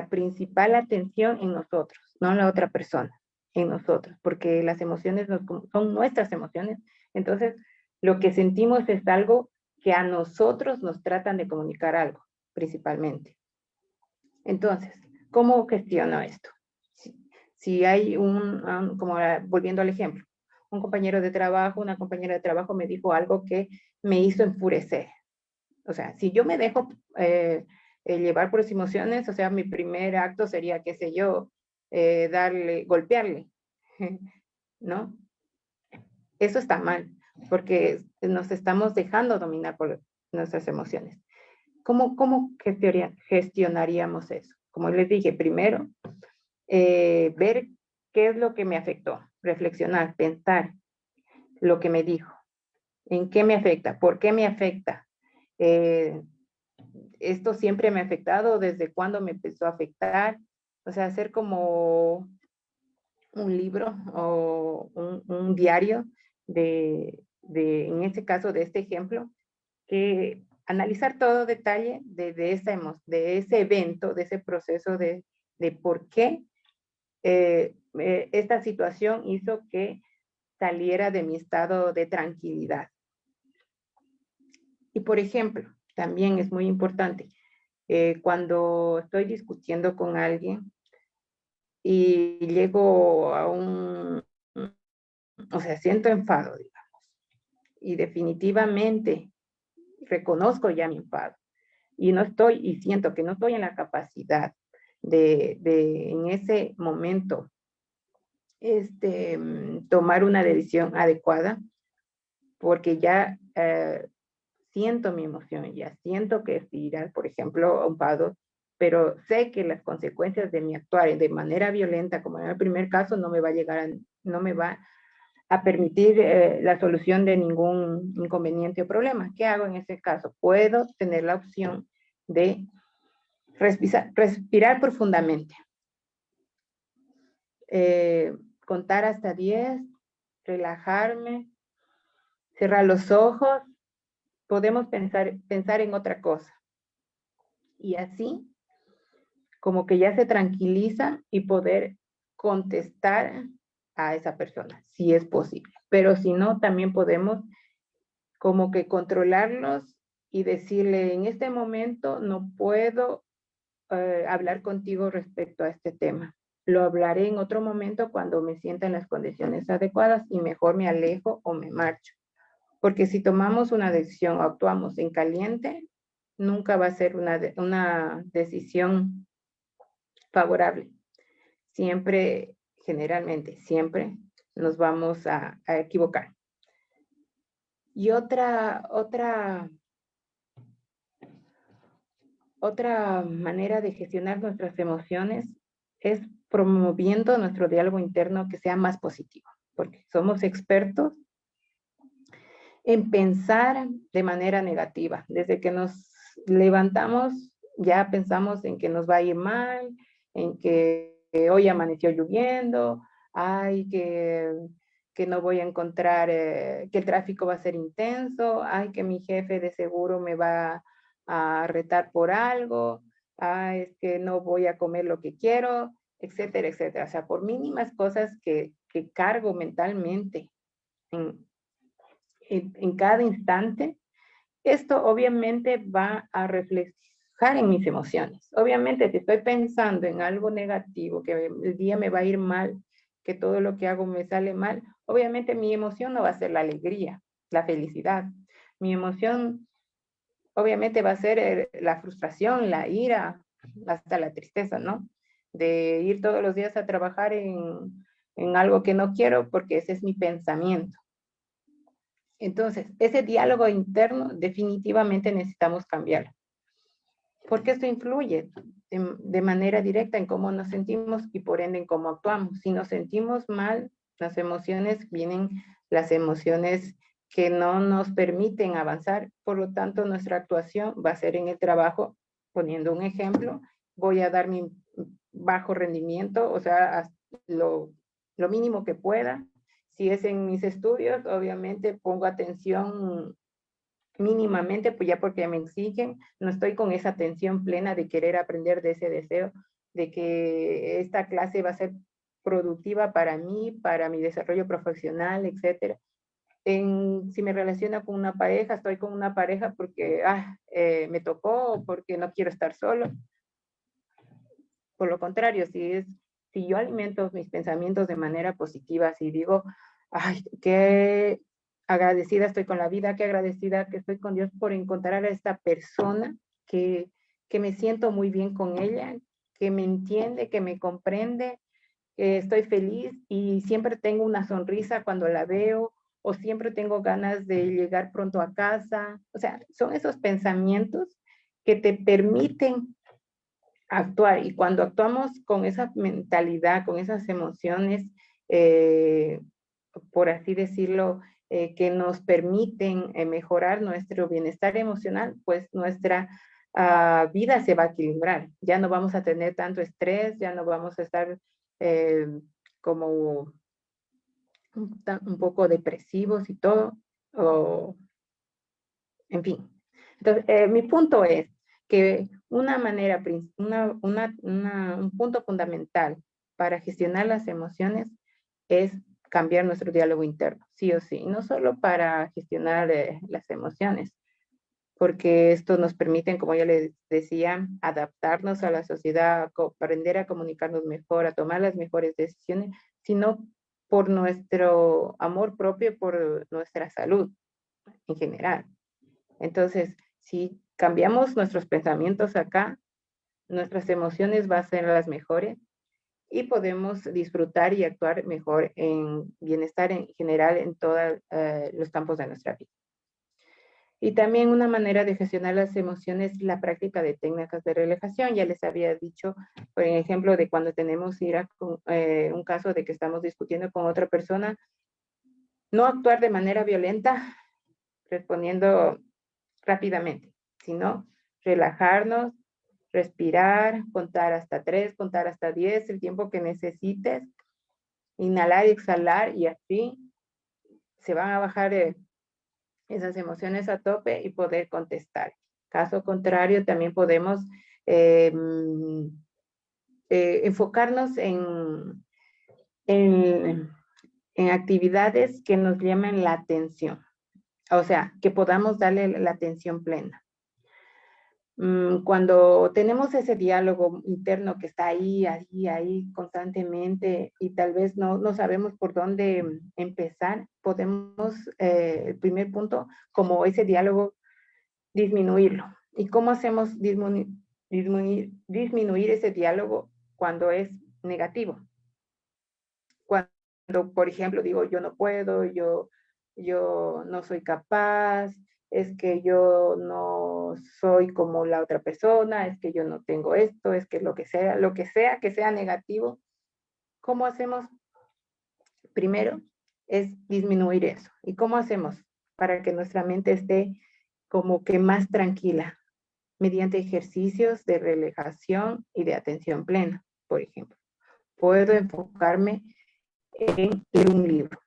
principal atención en nosotros, no en la otra persona, en nosotros, porque las emociones son nuestras emociones. Entonces, lo que sentimos es algo que a nosotros nos tratan de comunicar algo, principalmente. Entonces, ¿cómo gestiono esto? Si hay como volviendo al ejemplo, un compañero de trabajo, una compañera de trabajo me dijo algo que me hizo enfurecer. O sea, si yo me dejo llevar por las emociones, o sea, mi primer acto sería, qué sé yo, golpearle, ¿no? Eso está mal, porque nos estamos dejando dominar por nuestras emociones. ¿Cómo gestionaríamos eso? Como les dije, primero, ver qué es lo que me afectó, reflexionar, pensar lo que me dijo, en qué me afecta, por qué me afecta, esto siempre me ha afectado, desde cuándo me empezó a afectar, o sea, hacer como un libro o un diario en este caso, de este ejemplo, que analizar todo detalle de ese evento, de ese proceso de por qué esta situación hizo que saliera de mi estado de tranquilidad. Y por ejemplo, también es muy importante, cuando estoy discutiendo con alguien y llego a o sea, siento enfado, digamos, y definitivamente reconozco ya mi enfado y siento que no estoy en la capacidad de en ese momento tomar una decisión adecuada, porque ya siento mi emoción, ya siento que estoy, por ejemplo, enfado, pero sé que las consecuencias de mi actuar de manera violenta, como en el primer caso, no me va a no me va a permitir la solución de ningún inconveniente o problema. ¿Qué hago en ese caso? Puedo tener la opción de respirar profundamente, contar hasta 10, relajarme, cerrar los ojos, podemos pensar en otra cosa. Y así, como que ya se tranquiliza y poder contestar a esa persona, si es posible. Pero si no, también podemos como que controlarlos y decirle, en este momento no puedo hablar contigo respecto a este tema. Lo hablaré en otro momento cuando me sienta en las condiciones adecuadas y mejor me alejo o me marcho. Porque si tomamos una decisión o actuamos en caliente, nunca va a ser una decisión favorable. Siempre, generalmente, siempre nos vamos a equivocar. Y otra manera de gestionar nuestras emociones es promoviendo nuestro diálogo interno que sea más positivo, porque somos expertos en pensar de manera negativa. Desde que nos levantamos, ya pensamos en que nos va a ir mal, en que hoy amaneció lloviendo, ay, que no voy a encontrar, que el tráfico va a ser intenso, ay, que mi jefe de seguro me va a retar por algo, ay, es que no voy a comer lo que quiero, etcétera, etcétera. O sea, por mínimas cosas que cargo mentalmente en cada instante, esto obviamente va a reflejar en mis emociones. Obviamente, si estoy pensando en algo negativo, que el día me va a ir mal, que todo lo que hago me sale mal, obviamente mi emoción no va a ser la alegría, la felicidad. Mi emoción obviamente va a ser la frustración, la ira, hasta la tristeza, ¿no? De ir todos los días a trabajar en algo que no quiero porque ese es mi pensamiento. Entonces, ese diálogo interno definitivamente necesitamos cambiarlo, porque esto influye de manera directa en cómo nos sentimos y por ende en cómo actuamos. Si nos sentimos mal, las emociones vienen, las emociones que no nos permiten avanzar, por lo tanto nuestra actuación va a ser en el trabajo, poniendo un ejemplo, voy a dar mi bajo rendimiento, o sea, lo mínimo que pueda. Si es en mis estudios, obviamente pongo atención mínimamente, pues ya porque me exigen, no estoy con esa atención plena de querer aprender, de ese deseo de que esta clase va a ser productiva para mí, para mi desarrollo profesional, etcétera. Si me relaciono con una pareja, estoy con una pareja porque me tocó, porque no quiero estar solo. Por lo contrario, si yo alimento mis pensamientos de manera positiva, si digo, ay, qué agradecida estoy con la vida, qué agradecida que estoy con Dios por encontrar a esta persona que me siento muy bien con ella, que me entiende, que me comprende, que estoy feliz y siempre tengo una sonrisa cuando la veo o siempre tengo ganas de llegar pronto a casa. O sea, son esos pensamientos que te permiten actuar. Y cuando actuamos con esa mentalidad, con esas emociones, por así decirlo, que nos permiten mejorar nuestro bienestar emocional, pues nuestra vida se va a equilibrar. Ya no vamos a tener tanto estrés, ya no vamos a estar como un poco depresivos y todo, o en fin. Entonces, mi punto es que un punto fundamental para gestionar las emociones es cambiar nuestro diálogo interno, sí o sí, no solo para gestionar las emociones, porque esto nos permite, como ya les decía, adaptarnos a la sociedad, aprender a comunicarnos mejor, a tomar las mejores decisiones, sino por nuestro amor propio, por nuestra salud en general. Entonces, si cambiamos nuestros pensamientos acá, nuestras emociones van a ser las mejores y podemos disfrutar y actuar mejor en bienestar en general en todos los campos de nuestra vida. Y también una manera de gestionar las emociones es la práctica de técnicas de relajación. Ya les había dicho, por ejemplo, de cuando tenemos un caso de que estamos discutiendo con otra persona, no actuar de manera violenta, respondiendo rápidamente, sino relajarnos, respirar, contar hasta 3, contar hasta 10, el tiempo que necesites, inhalar y exhalar, y así se van a bajar esas emociones a tope y poder contestar. Caso contrario, también podemos enfocarnos en, en actividades que nos llamen la atención, o sea, que podamos darle la atención plena. Cuando tenemos ese diálogo interno que está ahí constantemente y tal vez no sabemos por dónde empezar, podemos, el primer punto, como ese diálogo, disminuirlo. ¿Y cómo hacemos disminuir ese diálogo cuando es negativo? Cuando, por ejemplo, digo, yo no puedo, yo no soy capaz, es que yo no soy como la otra persona, es que yo no tengo esto, es que lo que sea negativo, ¿cómo hacemos? Primero es disminuir eso. ¿Y cómo hacemos para que nuestra mente esté como que más tranquila? Mediante ejercicios de relajación y de atención plena, por ejemplo. Puedo enfocarme en leer un libro,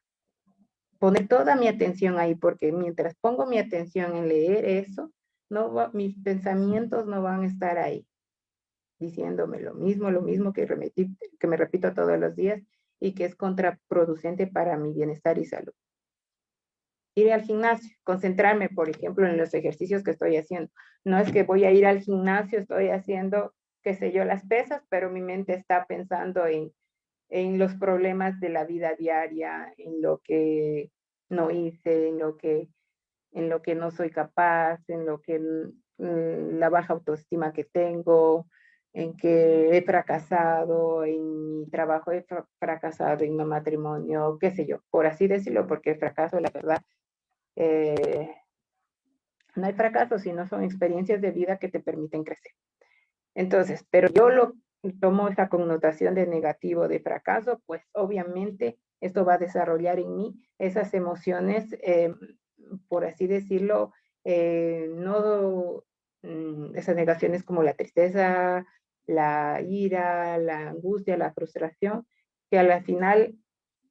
poner toda mi atención ahí, porque mientras pongo mi atención en leer eso, mis pensamientos no van a estar ahí, diciéndome lo mismo que me repito todos los días y que es contraproducente para mi bienestar y salud. Ir al gimnasio, concentrarme, por ejemplo, en los ejercicios que estoy haciendo. No es que voy a ir al gimnasio, estoy haciendo, qué sé yo, las pesas, pero mi mente está pensando en los problemas de la vida diaria, en lo que no hice, en lo que no soy capaz, en lo que la baja autoestima que tengo, en que he fracasado en mi trabajo, he fracasado en mi matrimonio, qué sé yo, por así decirlo, porque el fracaso, la verdad, no hay fracaso, sino son experiencias de vida que te permiten crecer. Entonces, pero yo lo tomo esa connotación de negativo, de fracaso, pues obviamente esto va a desarrollar en mí esas emociones, por así decirlo, no esas negaciones como la tristeza, la ira, la angustia, la frustración, que a la final,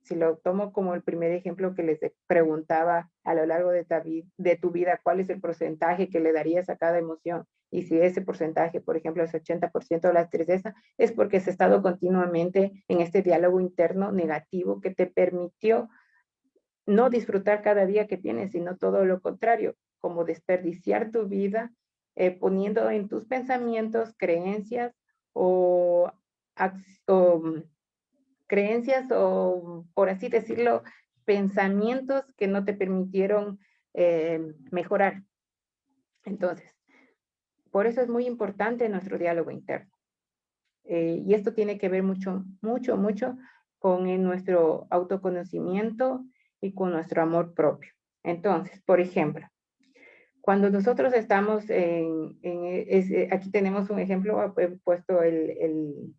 si lo tomo como el primer ejemplo que les preguntaba a lo largo de tu vida, ¿cuál es el porcentaje que le darías a cada emoción? Y si ese porcentaje, por ejemplo, es 80% de la tristeza, es porque has estado continuamente en este diálogo interno negativo que te permitió no disfrutar cada día que tienes, sino todo lo contrario, como desperdiciar tu vida poniendo en tus pensamientos creencias o creencias o, por así decirlo, pensamientos que no te permitieron mejorar. Entonces, por eso es muy importante nuestro diálogo interno. Y esto tiene que ver mucho con nuestro autoconocimiento y con nuestro amor propio. Entonces, por ejemplo, cuando nosotros estamos aquí tenemos un ejemplo, he puesto el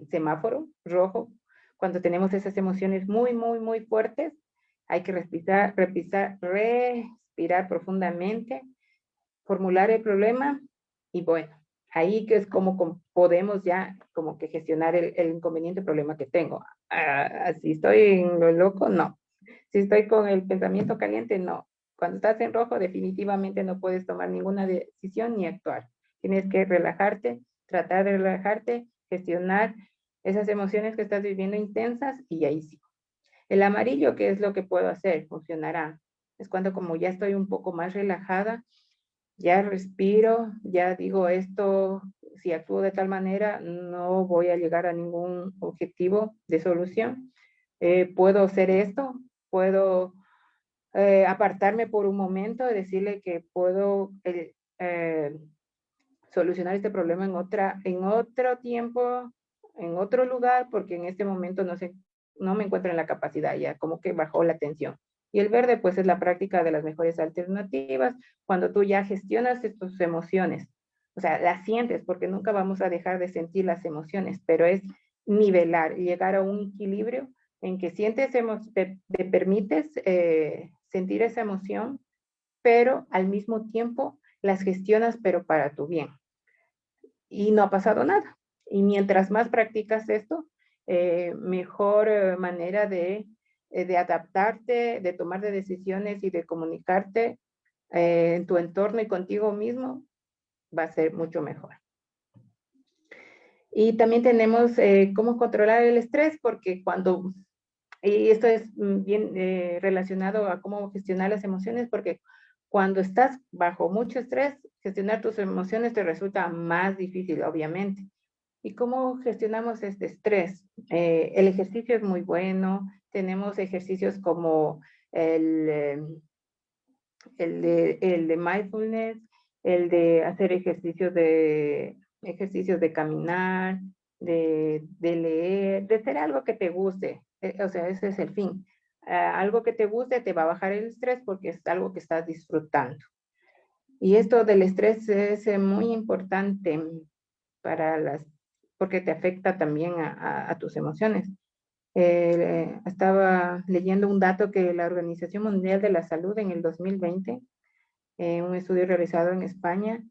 semáforo rojo. Cuando tenemos esas emociones muy fuertes, hay que respirar profundamente, formular el problema y bueno, ahí que es como podemos ya como que gestionar el inconveniente problema que tengo. Si estoy en lo loco, no. Si estoy con el pensamiento caliente, no. Cuando estás en rojo, definitivamente no puedes tomar ninguna decisión ni actuar. Tienes que relajarte, tratar de relajarte, gestionar esas emociones que estás viviendo intensas y ahí sí. El amarillo, ¿qué es lo que puedo hacer? Funcionará. Es cuando como ya estoy un poco más relajada, ya respiro, ya digo esto, si actúo de tal manera, no voy a llegar a ningún objetivo de solución. Puedo hacer esto, puedo apartarme por un momento y decirle que puedo solucionar este problema en otro tiempo, en otro lugar, porque en este momento no me encuentro en la capacidad ya, como que bajó la tensión. Y el verde, pues, es la práctica de las mejores alternativas, cuando tú ya gestionas tus emociones. O sea, las sientes, porque nunca vamos a dejar de sentir las emociones, pero es nivelar, llegar a un equilibrio en que sientes, te permites sentir esa emoción, pero al mismo tiempo las gestionas, pero para tu bien. Y no ha pasado nada. Y mientras más practicas esto, mejor manera de adaptarte, de tomar decisiones y de comunicarte en tu entorno y contigo mismo va a ser mucho mejor. Y también tenemos cómo controlar el estrés, porque y esto es bien relacionado a cómo gestionar las emociones, porque cuando estás bajo mucho estrés, gestionar tus emociones te resulta más difícil, obviamente. ¿Y cómo gestionamos este estrés? El ejercicio es muy bueno. Tenemos ejercicios como el de mindfulness, el de hacer ejercicios de caminar, de leer, de hacer algo que te guste. O sea, ese es el fin. Algo que te guste te va a bajar el estrés porque es algo que estás disfrutando. Y esto del estrés es muy importante porque te afecta también a tus emociones. Estaba leyendo un dato que la Organización Mundial de la Salud en el 2020, un estudio realizado en España,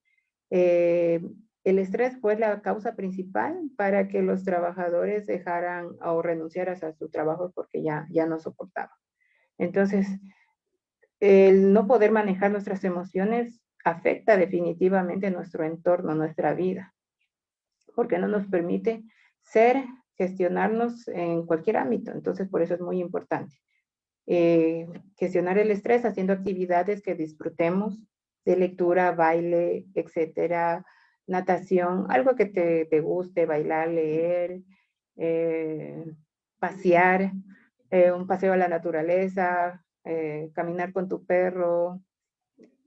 el estrés fue la causa principal para que los trabajadores dejaran o renunciaran a su trabajo porque ya no soportaban. Entonces, el no poder manejar nuestras emociones afecta definitivamente nuestro entorno, nuestra vida, porque no nos permite gestionarnos en cualquier ámbito. Entonces, por eso es muy importante. Gestionar el estrés haciendo actividades que disfrutemos, de lectura, baile, etcétera, natación, algo que te guste, bailar, leer, pasear, un paseo a la naturaleza, caminar con tu perro,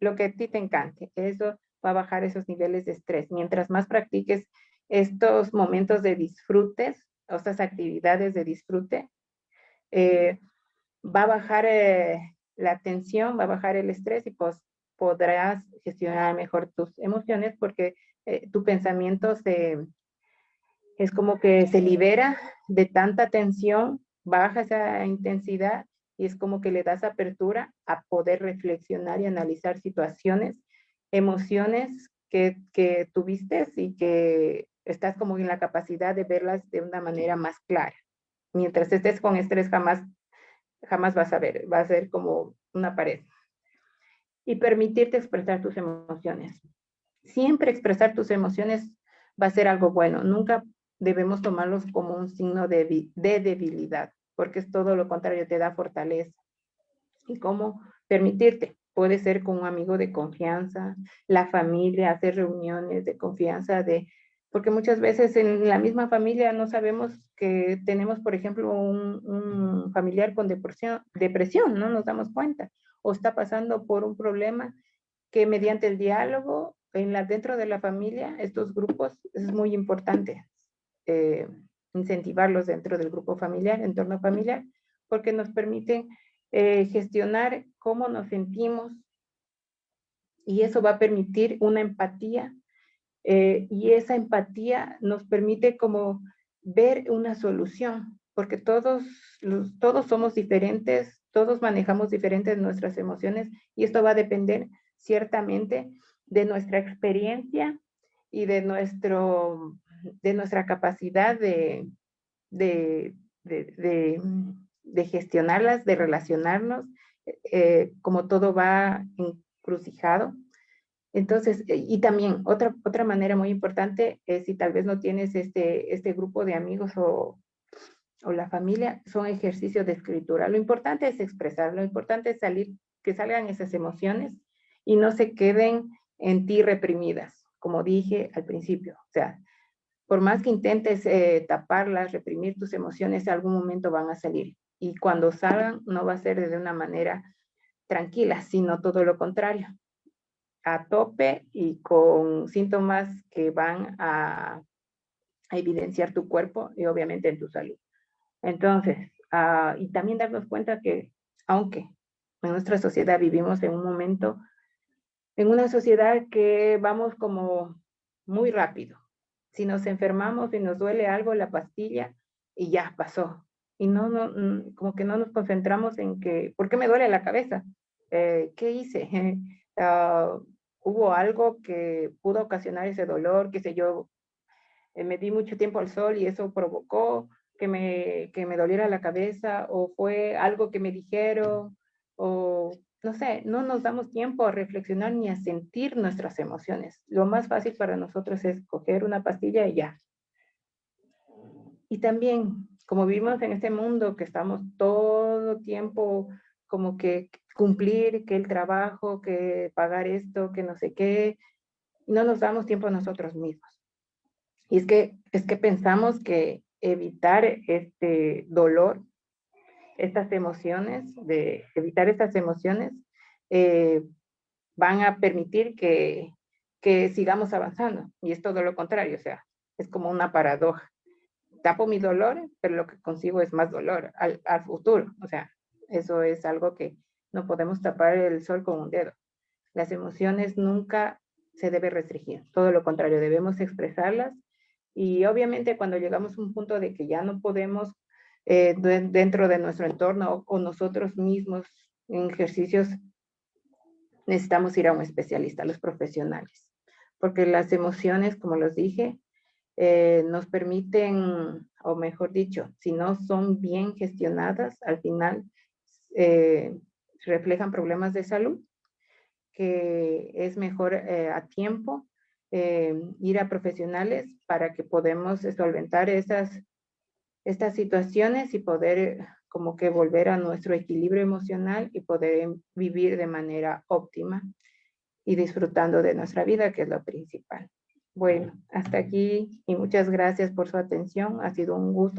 lo que a ti te encante. Eso va a bajar esos niveles de estrés. Mientras más practiques estos momentos de disfrutes, o estas actividades de disfrute, va a bajar la tensión, va a bajar el estrés y pues podrás gestionar mejor tus emociones porque tu pensamiento es como que se libera de tanta tensión, baja esa intensidad y es como que le das apertura a poder reflexionar y analizar situaciones, emociones que tuviste y que estás como en la capacidad de verlas de una manera más clara. Mientras estés con estrés, jamás vas a ver, va a ser como una pared. Y permitirte expresar tus emociones. Siempre expresar tus emociones va a ser algo bueno. Nunca debemos tomarlos como un signo de debilidad, porque es todo lo contrario, te da fortaleza. ¿Y cómo permitirte? Puede ser con un amigo de confianza, la familia, hacer reuniones de confianza, porque muchas veces en la misma familia no sabemos que tenemos, por ejemplo, un familiar con depresión, no nos damos cuenta, o está pasando por un problema que mediante el diálogo dentro de la familia, estos grupos, es muy importante incentivarlos dentro del grupo familiar, entorno familiar, porque nos permiten gestionar cómo nos sentimos y eso va a permitir una empatía y esa empatía nos permite como ver una solución, porque todos somos diferentes, todos manejamos diferentes nuestras emociones y esto va a depender ciertamente de nuestra experiencia y de nuestra capacidad de gestionarlas, de relacionarnos, como todo va encrucijado. Entonces, y también otra manera muy importante es si tal vez no tienes este grupo de amigos o la familia, son ejercicios de escritura. Lo importante es expresar, lo importante es que salgan esas emociones y no se queden en ti reprimidas, como dije al principio. O sea, por más que intentes taparlas, reprimir tus emociones, en algún momento van a salir. Y cuando salgan, no va a ser de una manera tranquila, sino todo lo contrario, a tope y con síntomas que van a evidenciar tu cuerpo y obviamente en tu salud. Entonces, y también darnos cuenta que aunque en nuestra sociedad vivimos en un momento, en una sociedad que vamos como muy rápido. Si nos enfermamos y nos duele algo, la pastilla y ya pasó. Y como que no nos concentramos en que, ¿por qué me duele la cabeza? ¿Qué hice? ¿Hubo algo que pudo ocasionar ese dolor? Qué sé yo, me di mucho tiempo al sol y eso provocó que me doliera la cabeza, o fue algo que me dijeron, o no sé, no nos damos tiempo a reflexionar ni a sentir nuestras emociones. Lo más fácil para nosotros es coger una pastilla y ya. Y también, como vivimos en este mundo que estamos todo tiempo como que cumplir, que el trabajo, que pagar esto, que no sé qué, no nos damos tiempo a nosotros mismos. Y es que pensamos que evitar este dolor, estas emociones, evitar estas emociones, eh, van a permitir que sigamos avanzando. Y es todo lo contrario, o sea, es como una paradoja. Tapo mi dolor, pero lo que consigo es más dolor al futuro. O sea, eso es algo que no podemos tapar el sol con un dedo. Las emociones nunca se debe restringir, todo lo contrario, debemos expresarlas. Y obviamente cuando llegamos a un punto de que ya no podemos dentro de nuestro entorno o nosotros mismos en ejercicios, necesitamos ir a un especialista, a los profesionales, porque las emociones, como los dije, nos permiten, o mejor dicho, si no son bien gestionadas, al final reflejan problemas de salud, que es mejor a tiempo ir a profesionales para que podamos solventar estas situaciones y poder como que volver a nuestro equilibrio emocional y poder vivir de manera óptima y disfrutando de nuestra vida, que es lo principal. Bueno, hasta aquí y muchas gracias por su atención. Ha sido un gusto